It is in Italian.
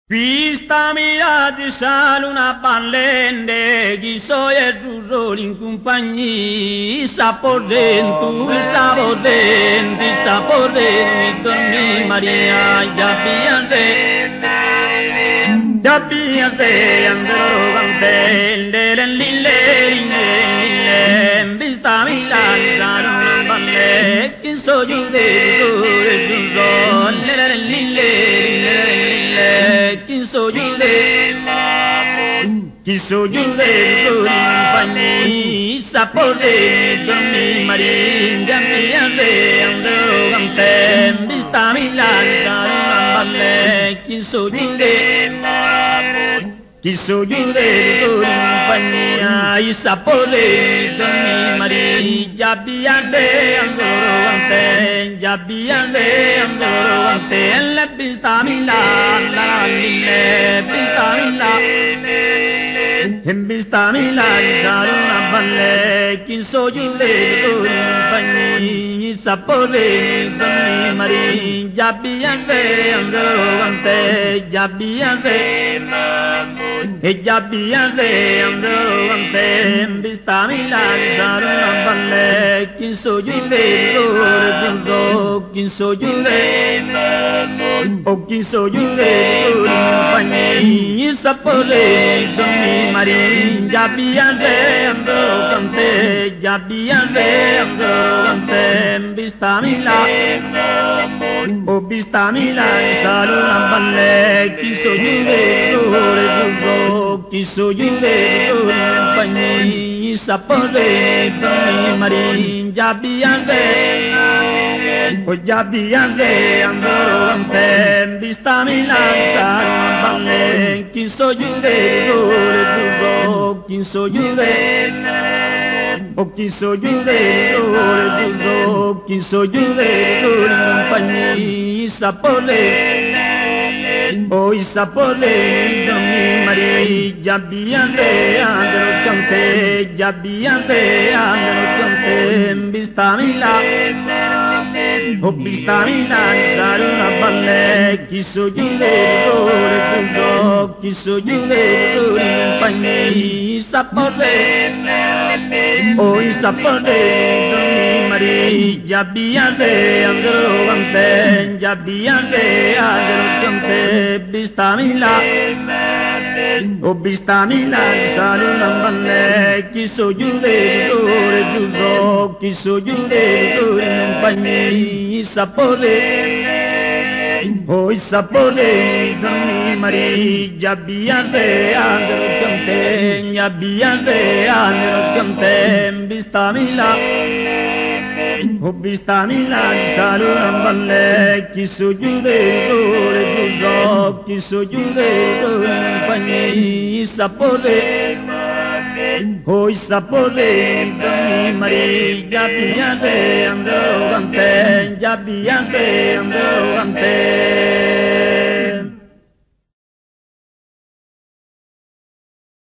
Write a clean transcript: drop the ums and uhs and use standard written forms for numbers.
Vista mia di sale una ballende, chi so è giusto in compagnia, sapodenti, dormi Maria, già biante, andrò cantelle, lille, vista mia di sale una ballende, chi so giusto, chi so giude compagni sapore dormi maringa piante andro cante vista milanza una balle chi so giude compagni sapore dormi maringa piante andro cante già piante andro cante la vista milanza in vista milanza una balle chi so giude compagni sapore dormi mari già biante andrò cante già biante andrò cante in vista milanza una balle chi so giude chi so giude compagni sapore dormi mari già biante andrò cante già biante andrò cante vista Mila salo una balle chi so giude compagni sapore dormi mari già biante andrò cante vista Mila salo una balle chi so giude chi so giude compagni sapore dormi mari già biante andrò cante già biante andrò cante vista Mila sale una balle chi so giude compagni sapore dormi mari già biante andrò cante già biante andrò cante vista Mila sale una balle chi so giude compagni sapore dormi mari già biante andrò cante già biante andrò cante vista Mila sale una balle chi so giude compagni sapore dormi mari già biante andrò cante